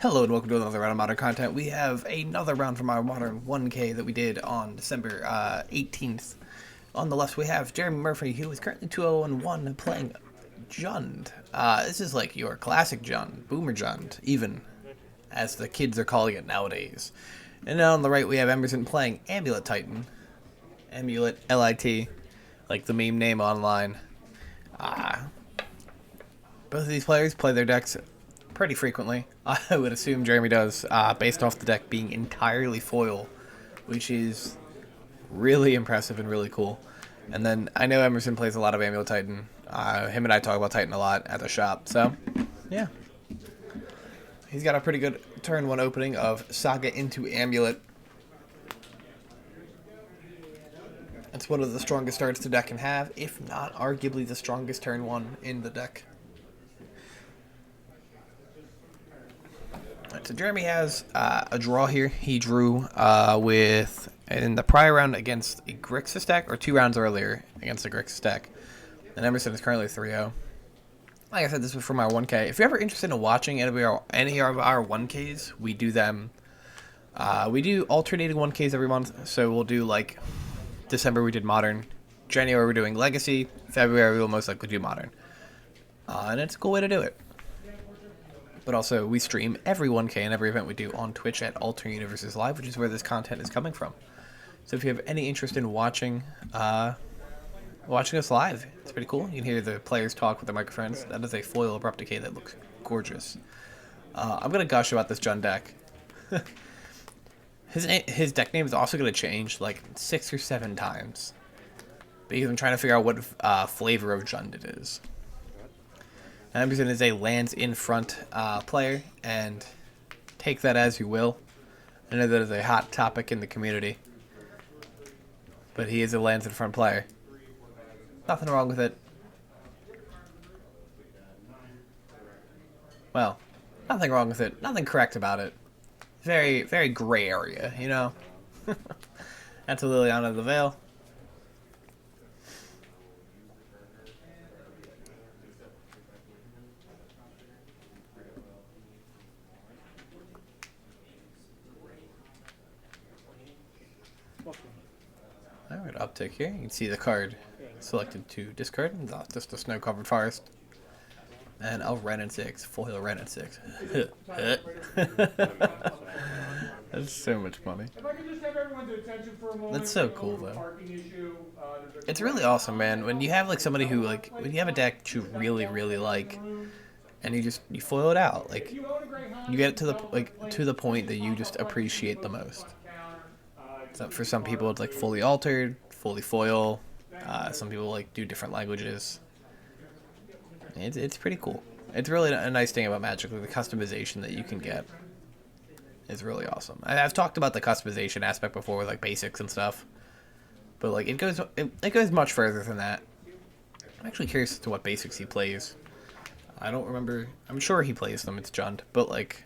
Hello and welcome to another round of Modern content. We have another round from our Modern 1K that we did on December 18th. On the left we have Jeremy Murphy, who is currently 2-0-1 playing Jund. This is like your classic Jund, Boomer Jund, even, as the kids are calling it nowadays. And then on the right we have Emerson playing Amulet Titan. Amulet, L-I-T, like the meme name online. Both of these players play their decks pretty frequently. I would assume Jeremy does, based off the deck being entirely foil, which is really impressive and really cool. And then I know Emerson plays a lot of Amulet Titan. Him and I talk about Titan a lot at the shop, so yeah. He's got a pretty good turn one opening of Saga into Amulet. It's one of the strongest starts the deck can have, if not arguably the strongest turn one in the deck. So Jeremy has a draw here. He drew in the prior round against a Grixis deck, or 2 rounds earlier against a Grixis deck. And Emerson is currently 3-0. Like I said, this was from our 1K. If you're ever interested in watching any of our 1Ks, we do them. We do alternating 1Ks every month. So we'll do, like, December we did Modern. January we're doing Legacy. February we'll most likely do Modern. And it's a cool way to do it. But also, we stream every 1K and every event we do on Twitch at AlternateUniversesLive, which is where this content is coming from. So if you have any interest in watching us live, it's pretty cool. You can hear the players talk with their microphones. That is a foil Abrupt Decay that looks gorgeous. I'm going to gush about this Jund deck. His deck name is also going to change like 6 or 7 times, because I'm trying to figure out what flavor of Jund it is. Emerson is a lands in front player, and take that as you will. I know that is a hot topic in the community, but he is a lands in front player. Nothing wrong with it. Well, nothing wrong with it. Nothing correct about it. Very, very gray area, you know? That's a Liliana of the Veil. Alright, uptick here. You can see the card selected to discard. Just a snow-covered forest. And a Ren and 6. Foil Ren and 6. That's so much money. That's so cool, though. It's really awesome, man. When you have like somebody who when you have a deck that you really, really like, and you foil it out, like you get it to the point that you just appreciate the most. So for some people, it's like fully altered, fully foil. Some people like do different languages. It's pretty cool. It's really a nice thing about Magic. Like, the customization that you can get is really awesome. I've talked about the customization aspect before with like basics and stuff, but like it goes much further than that. I'm actually curious as to what basics he plays. I don't remember. I'm sure he plays them. It's Jund, but like,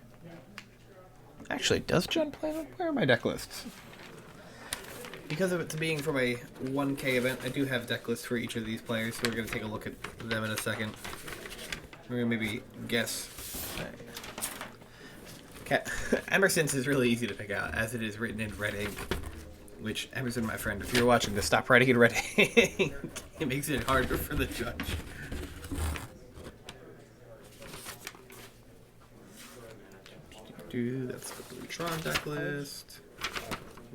actually, does Jund play them? Where are my deck lists? Because of it being from a 1K event, I do have deck lists for each of these players, so we're going to take a look at them in a second. We're going to maybe guess. Emerson's is really easy to pick out, as it is written in red ink. Which, Emerson, my friend, if you're watching this, stop writing in red ink. It makes it harder for the judge. That's the Blue Tron deck list.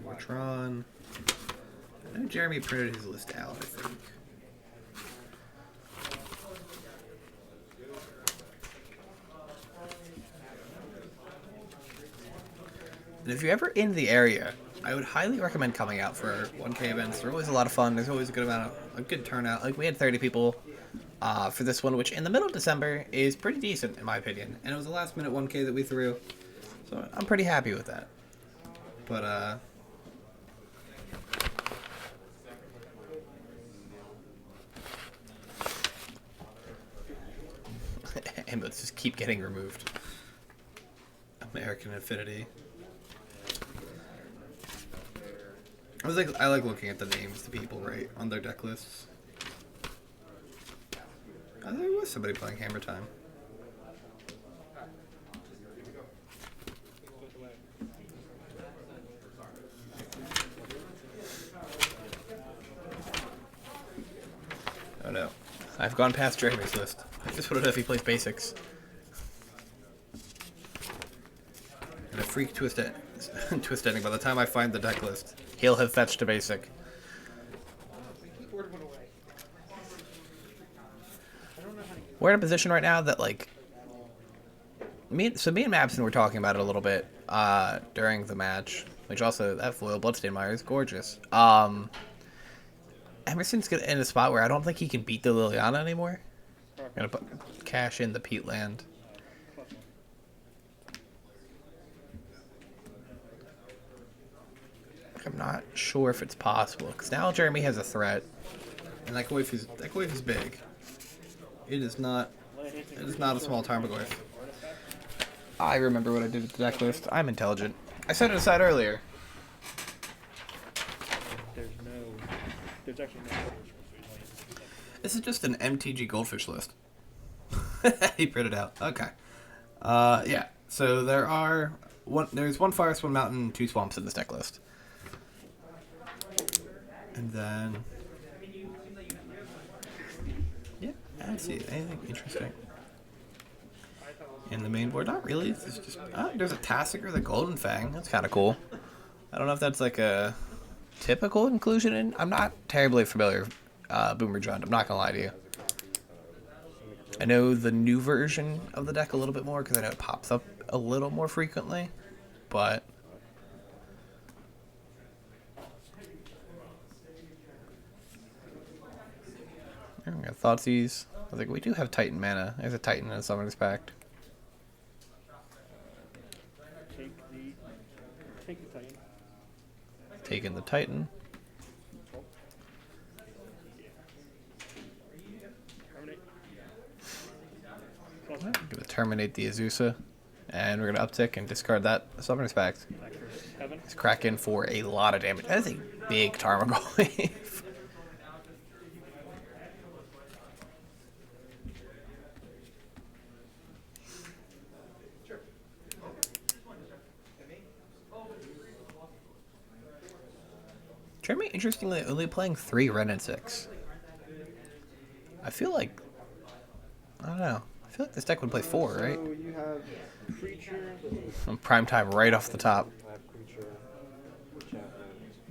More Tron. I know Jeremy printed his list out, I think. And if you're ever in the area, I would highly recommend coming out for 1K events. They're always a lot of fun. There's always a good turnout. Like, we had 30 people for this one, which in the middle of December is pretty decent, in my opinion. And it was a last minute 1K that we threw. So I'm pretty happy with that. But, Amulet just keep getting removed. American Infinity. I like looking at the names of people, right, on their deck lists. There was somebody playing Hammer Time. gone past Jeremy's list. I just put it if he plays basics. And a freak twist ending. By the time I find the deck list, he'll have fetched a basic. We're in a position right now that, like, me and Mabson were talking about it a little bit during the match, which also, that foil Bloodstained Mire is gorgeous. Emerson's in a spot where I don't think he can beat the Liliana anymore. I'm gonna cash in the Pete land. I'm not sure if it's possible, because now Jeremy has a threat, and that Goyf is big. It is not a small Tarmogoyf. I remember what I did with the deck list. I'm intelligent. I set it aside earlier. There's actually no. This is just an MTG Goldfish list. He printed out. Okay. Yeah. So there's one forest, one mountain, and 2 swamps in this deck list. And then, yeah, I don't see anything interesting in the main board. Not really. It's just there's a Tassiger, the Golden Fang. That's kind of cool. I don't know if that's like a typical inclusion in. I'm not terribly familiar with Boomer Jund. I'm not gonna lie to you. I know the new version of the deck a little bit more because I know it pops up a little more frequently, but. I got Thoughtseize. I was like, we do have Titan mana. There's a Titan in a Summoner's Pact. Take the Titan. Taking the Titan. I'm going to terminate the Azusa. And we're going to uptick and discard that Summoner's Pact. Let's crack in for a lot of damage. That is a big Tarmogoyf. Jeremy, interestingly, only playing 3 Ren and 6. I feel like, I don't know. I feel like this deck would play 4, right? So you have Creature. Prime time right off the top.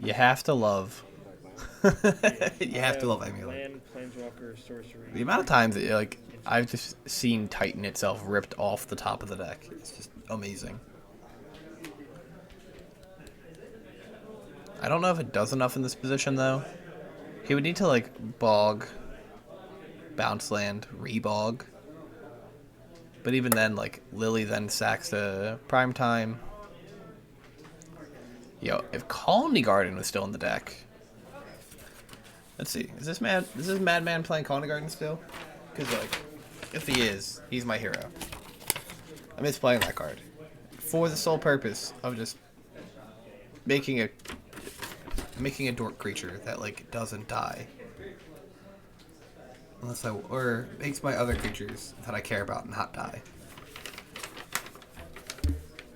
You have to love. You have to love Amulet. Land, Planeswalker, Sorcery. The amount of times that, like, I've just seen Titan itself ripped off the top of the deck. It's just amazing. I don't know if it does enough in this position, though. He would need to, like, bog, bounce land, rebog. But even then, like, Lily then sacks the prime time. Yo, if Colony Garden was still in the deck. Let's see. Is this Madman playing Colony Garden still? Because, like, if he is, he's my hero. I miss playing that card. For the sole purpose of just making a dork creature that, like, doesn't die. Or makes my other creatures that I care about not die.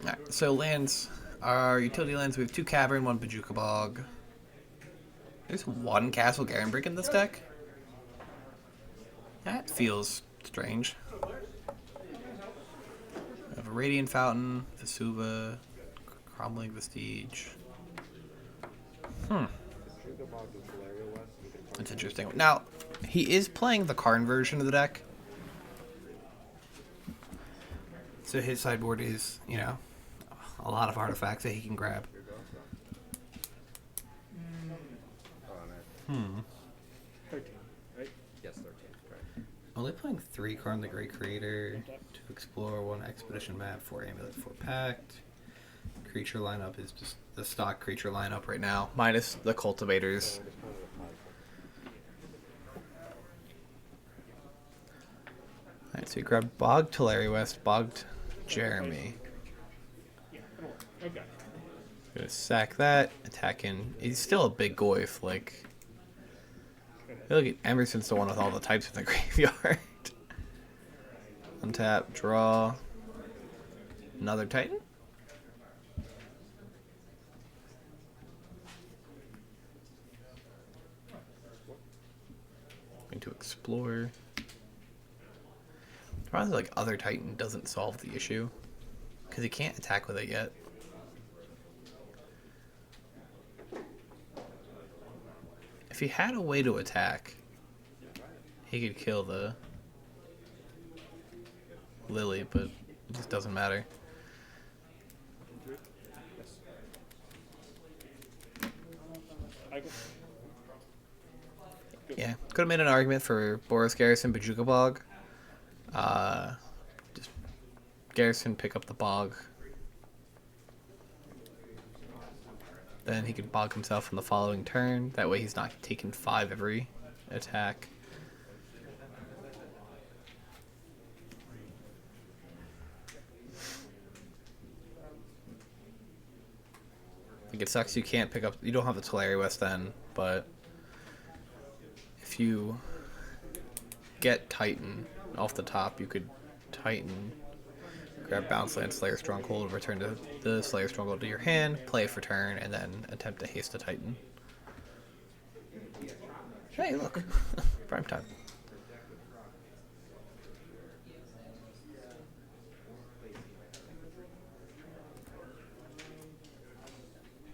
Alright, so lands. Our utility lands, we have 2 Cavern, 1 Bajuka Bog. There's 1 Castle Garenbrick in this deck? That feels strange. We have a Radiant Fountain, Vesuva, Crumbling Vestige. That's interesting. Now, he is playing the Karn version of the deck. So his sideboard is, you know, a lot of artifacts that he can grab. 13, right? Yes, 13. Right. Only playing 3 Karn the Great Creator, 2 Explore, 1 Expedition Map, 4 Amulet, 4 Pact. Creature lineup is just the stock creature lineup right now, minus the cultivators. Alright, so you grab Bog Tulare West, Bogged Jeremy. Okay. Gonna sack that, attack in. He's still a big Goyf, like. I feel like Emerson's the one with all the types in the graveyard. Untap, draw. Another Titan? Going to explore. Probably like other Titan doesn't solve the issue because he can't attack with it yet. If he had a way to attack, he could kill the Lily, but it just doesn't matter. Yeah, could have made an argument for Boris Garrison Bajuka Bog. Just Garrison pick up the Bog. Then he could bog himself on the following turn. That way he's not taking 5 every attack. Like it sucks you can't pick up. You don't have the Tulare West then, but if you get Titan off the top, you could Titan, grab Bounce Land, Slayer Stronghold, return to the Slayer Stronghold to your hand, play it for turn, and then attempt to haste a Titan. Hey, look, prime time.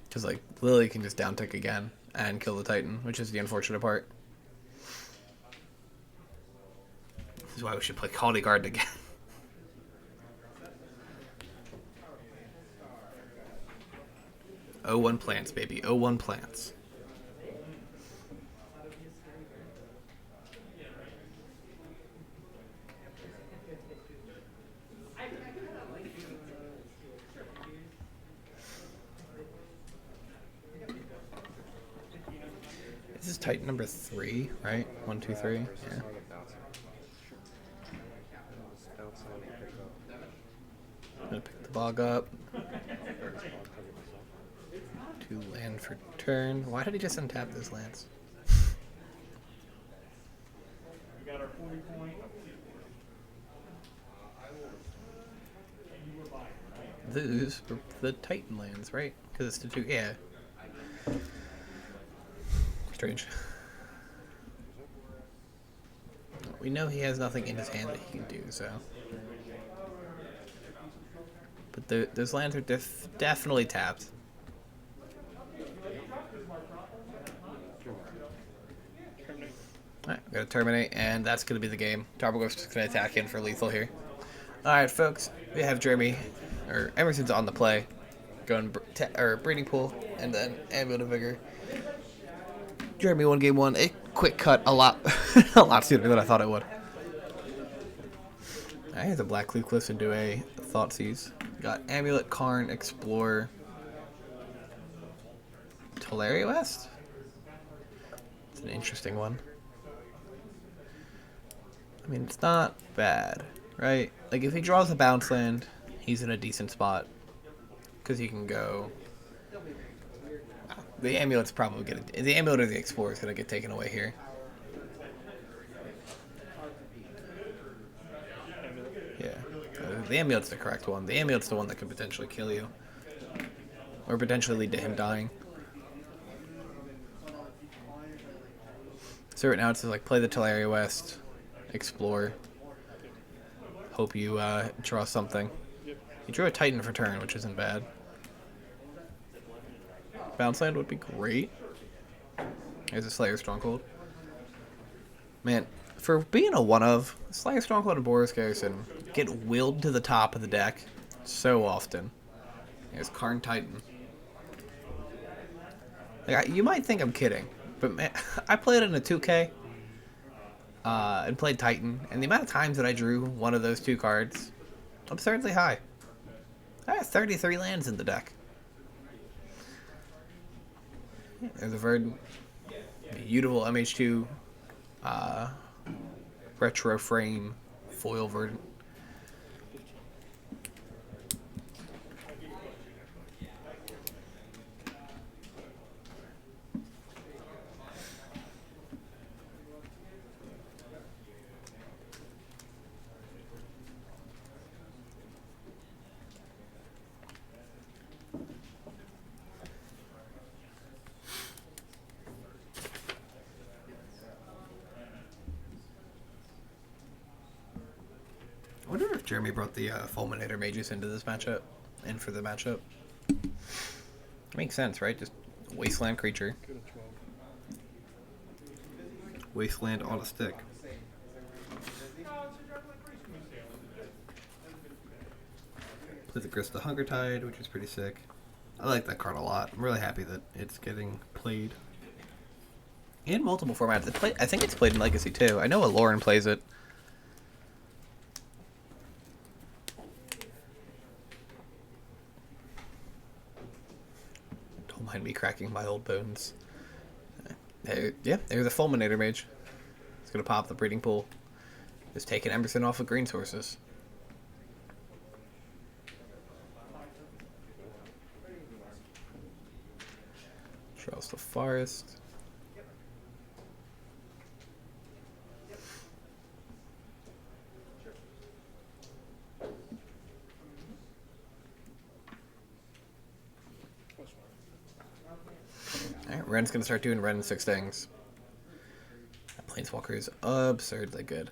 Because, like, Lily can just downtick again and kill the Titan, which is the unfortunate part. This is why we should play Quality Guard again. O1 plants, baby. O1 plants. This is Titan number 3, right? 1, 2, 3. Yeah. I'm gonna pick the Bog up. 2 land for turn. Why did he just untap those lands? Those were the Titan lands, right? Because it's the 2. Yeah. Strange. We know he has nothing in his hand that he can do, so. But those lands are definitely tapped. Alright, we're going to terminate, and that's going to be the game. Tarbogo's just going to attack in for lethal here. Alright, folks, we have Emerson's on the play. Going Breeding Pool, and then Amulet of Vigor. Jeremy won game 1. A quick cut, a lot sooner than I thought it would. I have the Black Cleave Cliffs into a Thoughtseize. Got Amulet, Karn, Explore, Tulare West? It's an interesting one. I mean, it's not bad, right? Like, if he draws a bounce land, he's in a decent spot. Because he can go... The Amulet's probably gonna... The Amulet or the Explorer is gonna get taken away here. Yeah. The Amulet's the correct one. The Amulet's the one that could potentially kill you. Or potentially lead to him dying. So right now it's like, play the Tulare West, Explore. Hope you draw something. He drew a Titan for turn, which isn't bad. Bounce land would be great. There's a Slayer Stronghold. Man, for being a one-of, Slayer Stronghold and Boris Garrison get willed to the top of the deck so often. There's Karn Titan. Like, you might think I'm kidding, but man, I played in a 2K and played Titan, and the amount of times that I drew one of those 2 cards, absurdly high. I had 33 lands in the deck. There's a Verdant. Beautiful MH2 retro frame foil Verdant. Jeremy brought the Fulminator Mages into this matchup, in for the matchup. Makes sense, right? Just wasteland creature. Go to 12. Wasteland on a stick. Play the Grist the Hunger Tide, which is pretty sick. I like that card a lot. I'm really happy that it's getting played in multiple formats. I think it's played in Legacy too. I know Lauren plays it. Don't mind me cracking my old bones. Yeah, there's a Fulminator Mage. It's gonna pop the breeding pool. Just taking Emerson off of green sources. Charles the Forest. Alright, Ren's gonna start doing Ren 6 things. That Planeswalker is absurdly good.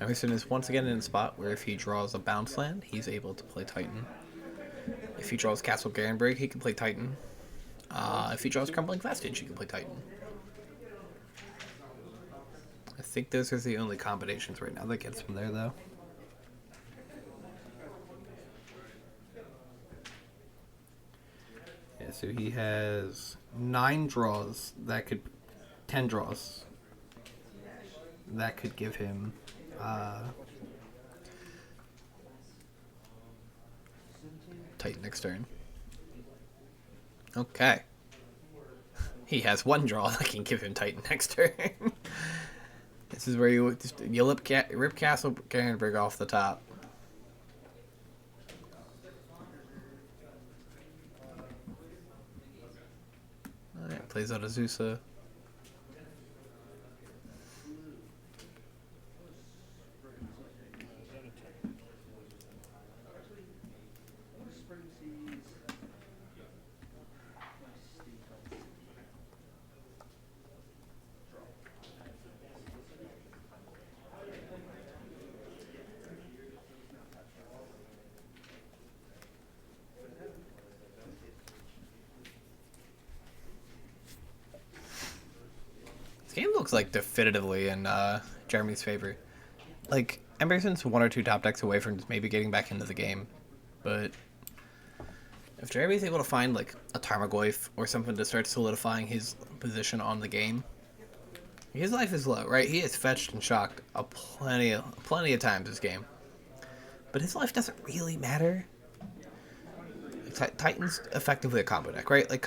Emerson is once again in a spot where if he draws a bounce land, he's able to play Titan. If he draws Castle Garenbrig, he can play Titan. If he draws Crumbling Vestige, he can play Titan. I think those are the only combinations right now that gets him there, though. Yeah, so he has 9 draws that could... 10 draws. That could give him... Titan next turn. Okay. He has 1 draw that can give him Titan next turn. This is where you rip Castle Garenbrig off the top. Alright, plays out Azusa. This game looks like definitively in Jeremy's favor. Like, Emerson's 1 or 2 top decks away from just maybe getting back into the game. But if Jeremy's able to find like a Tarmogoyf or something to start solidifying his position on the game, his life is low, right? He has fetched and shocked plenty of times this game. But his life doesn't really matter. Titan's effectively a combo deck, right? Like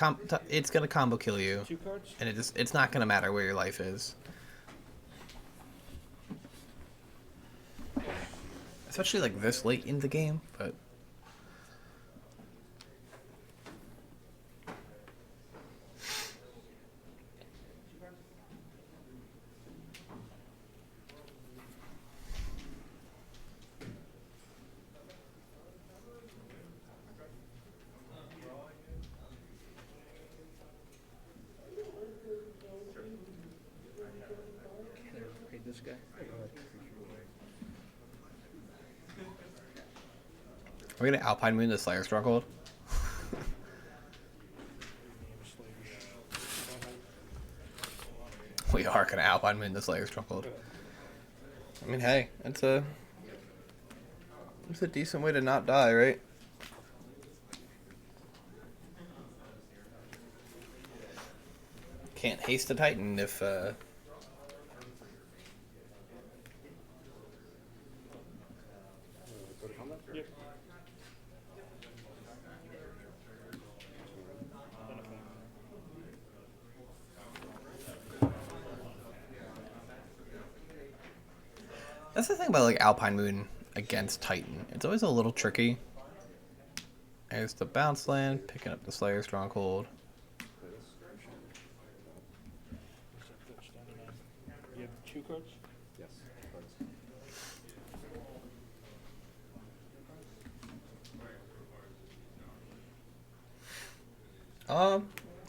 it's gonna combo kill you, 2 cards? and it's not gonna matter where your life is. Especially like this late in the game, but Can I read this guy? are we gonna Alpine Moon the Slayer Stronghold? We are gonna Alpine Moon the Slayer Stronghold. I mean, hey, it's a decent way to not die, right? Can't haste a Titan if Yep. That's the thing about like Alpine Moon against Titan. It's always a little tricky. There's the bounce land, picking up the Slayer Stronghold. You have 2 cards? Yes. Cards.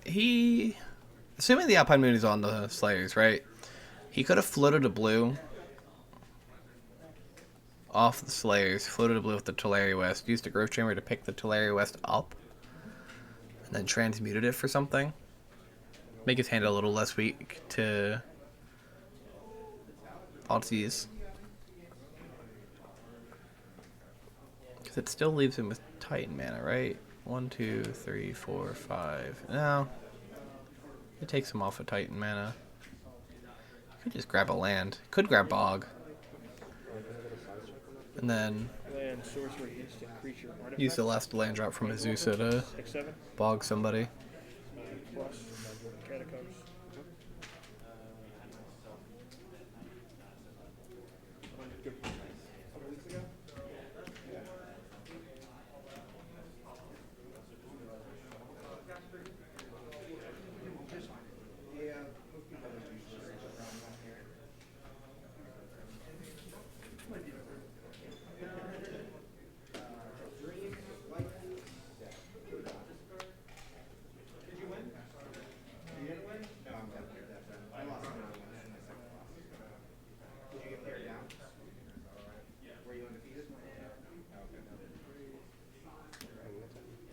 He, assuming the Alpine Moon is on the Slayers, right? He could have floated a blue off the Slayers, floated a blue with the Tularia West, used the Growth Chamber to pick the Tularia West up, and then transmuted it for something. Make his hand a little less weak to odds. Because it still leaves him with Titan mana, right? 1, 2, 3, 4, 5. No. It takes him off of Titan mana. Could just grab a land. Could grab Bog. And then Land, sorcery, instant creature, artifact. use the last land drop from Azusa to 6/7. Bog somebody. Plus, catacombs.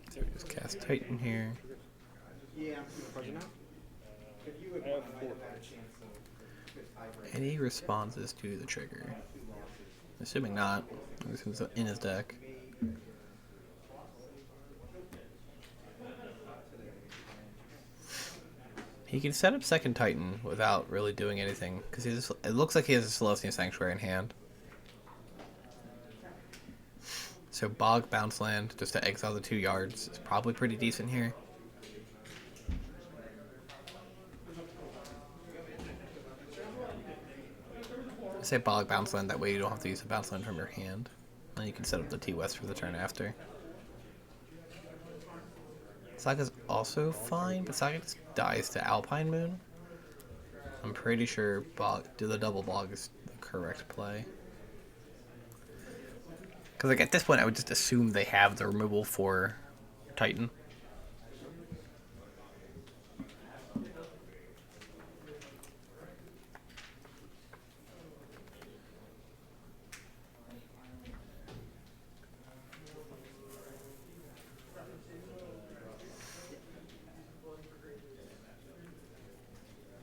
So just cast Titan here. I have 4 cards. Any responses to the trigger? Assuming not. This is in his deck. He can set up second Titan without really doing anything, because it looks like he has a Celestial Sanctuary in hand. So Bog bounce land just to exile the 2 yards is probably pretty decent here. I say Bog bounce land, that way you don't have to use a bounce land from your hand. And you can set up the T-West for the turn after. Saga's also fine, but Saga just dies to Alpine Moon. I'm pretty sure the double Bog is the correct play. Because like at this point, I would just assume they have the removal for Titan.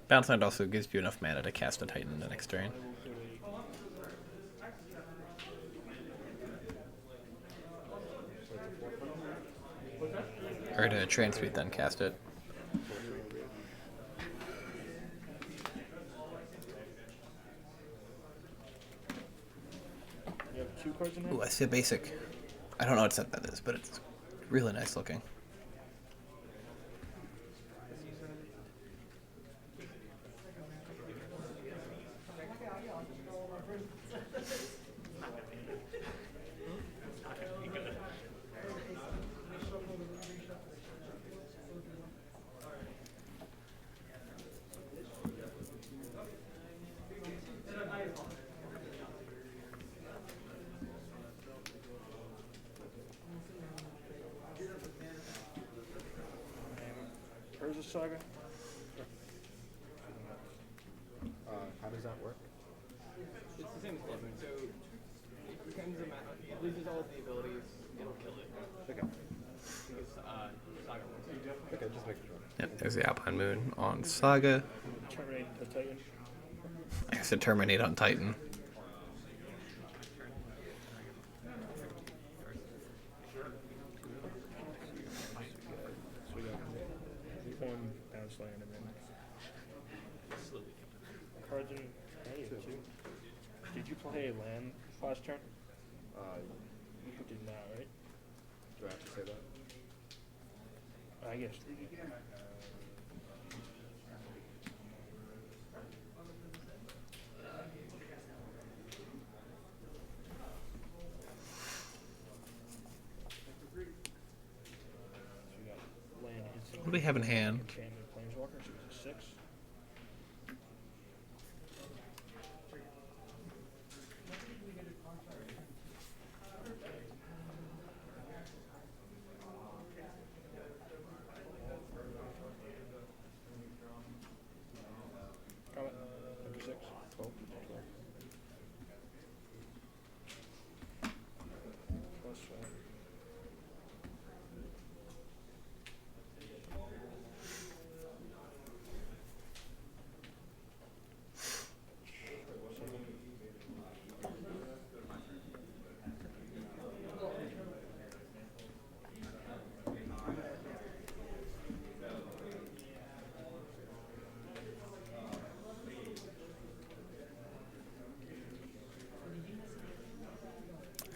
Bounce Land also gives you enough mana to cast a Titan the next turn. Or to transmute, then cast it. You have 2 cards in hand? Ooh, I see a basic. I don't know what set that is, but it's really nice looking. Where's the Saga? How does that work? It's the same as Clothing, so it becomes a matter. It loses all of the abilities, it'll kill it. Okay. Because Saga wins. Okay, just making sure. Yep, there's the Alpine Moon on Saga. Terminate the Titan. I guess to terminate on Titan. So we got 1 bounce land and then cards in. Hey, 2. Did you play land last turn? You did not, right? Do I have to say that? I guess. So we got land instant. What do we have in hand? Enchantment Planeswalker, so it's a 6.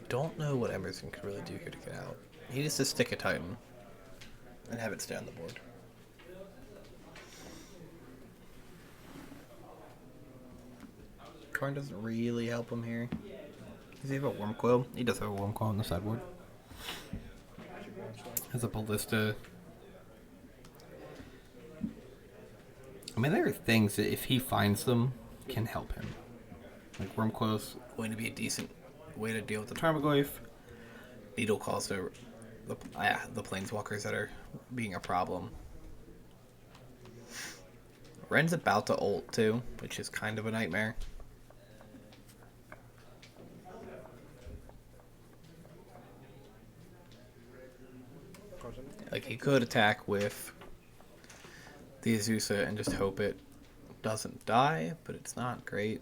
don't know what Emerson could really do here to get out. He needs to stick a Titan and have it stay on the board. Karn doesn't really help him here. Does he have a Worm Coil? He does have a Worm Coil on the sideboard. Has a Ballista. I mean, there are things that if he finds them, can help him. Like Worm Coil's going to be a decent way to deal with the Tarmogoyf. Needle Calls are the Planeswalkers that are being a problem. Ren's about to ult too, which is kind of a nightmare. Like, he could attack with the Azusa and just hope it doesn't die, but it's not great.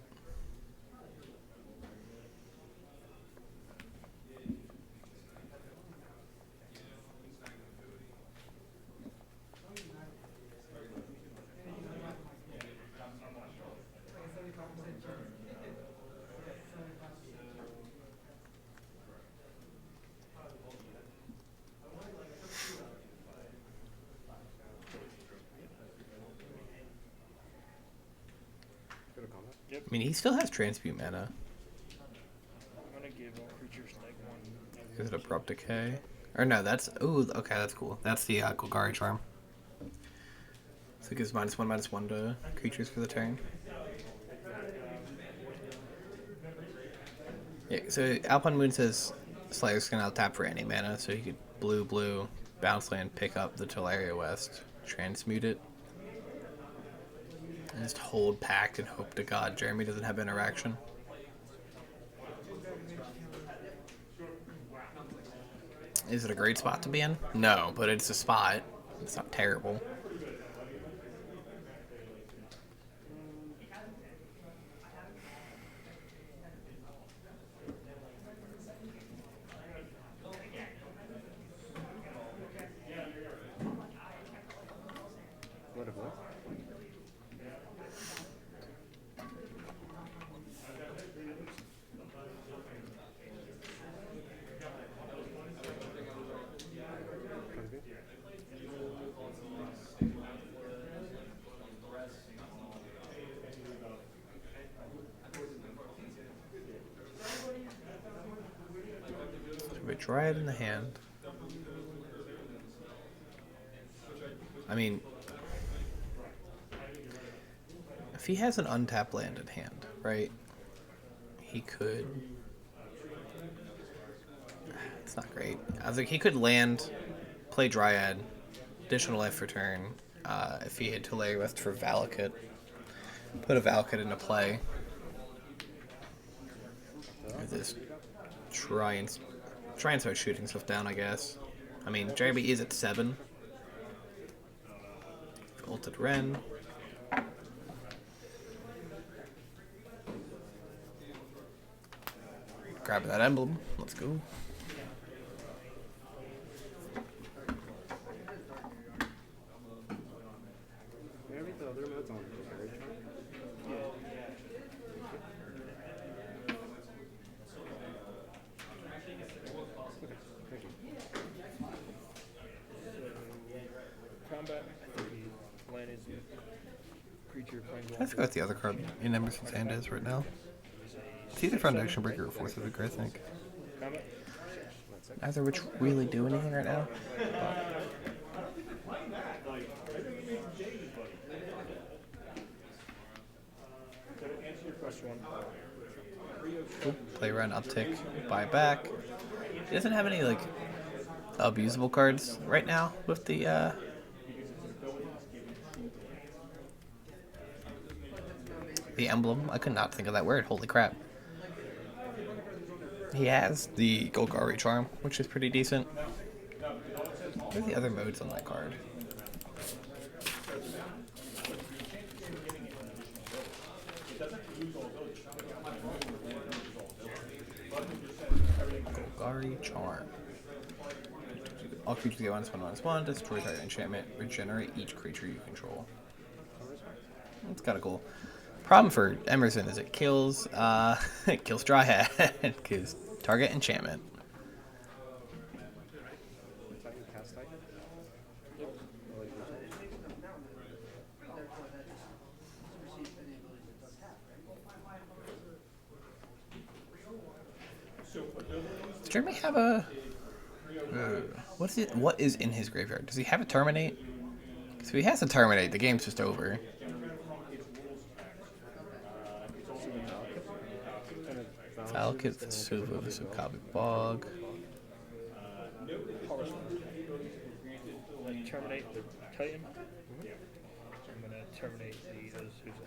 I mean, he still has Transmute mana. I'm gonna give all creatures like one. Is it Abrupt Decay? Or no, that's... Ooh, okay, that's cool. That's the Golgari Charm. So it gives -1/-1 to creatures for the turn. Yeah, so Alpine Moon says Slayer's can out tap for any mana, so he could blue, bounce land, pick up the Teleria West, transmute it, and just hold Pact and hope to God Jeremy doesn't have interaction. Is it a great spot to be in? No, but it's a spot. It's not terrible. What of what? We try it in the hand. I mean, if he has an untapped land in hand, right? He could. It's not great. I was like, he could land, play Dryad, additional life for turn. If he had Teleria West for Valakut, put a Valakut into play. Or just try and start shooting stuff down, I guess. I mean, Jeremy is at 7. Ulted Ren. Grab that emblem. Let's go. Can I read the other notes on the carriage? Thank you. Combat. Land is creature playing. I forgot what the other card in Emerson's hand is right now. It's either Foundation Breaker or Force of the Grey, I think. Combat. Neither which really do anything right now. Plus one. Play run, uptick, buy back. He doesn't have any, like, abusable cards right now with the, the emblem. I could not think of that word. Holy crap. He has the Golgari Charm, which is pretty decent. What are the other modes on that card? Golgari Charm. All creatures get -1/-1, destroy target enchantment, regenerate each creature you control. That's kind of cool. Problem for Emerson is it kills Dryad, because Target enchantment. Titan, cast Titan? Yep. I like this one. Does Jeremy have a... What is in his graveyard? Does he have a Terminate? Because if he has a Terminate, the game's just over. Valakut, Vesuva, Vesukabi Bog. Terminate the Titan. I'm gonna terminate the Azusa.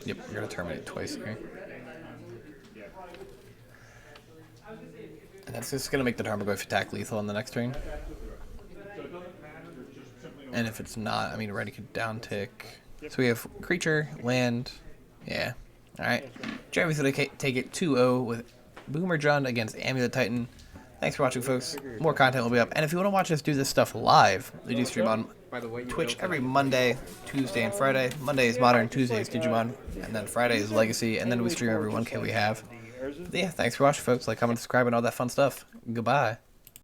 Yep, we're gonna terminate twice here. And that's just gonna make the Tarmogoyf attack lethal on the next turn. And if it's not, I mean, already could down tick. So we have creature, land, yeah. Alright. Jeremy's gonna take it 2-0 with Boomer Jund against Amulet Titan. Thanks for watching, folks. More content will be up. And if you want to watch us do this stuff live, we do stream on By the way, Twitch every Monday, Tuesday, and Friday. Monday is Modern, Tuesday is Digimon, and then Friday is Legacy, and then we stream every 1K we have. But yeah, thanks for watching, folks. Like, comment, subscribe, and all that fun stuff. Goodbye.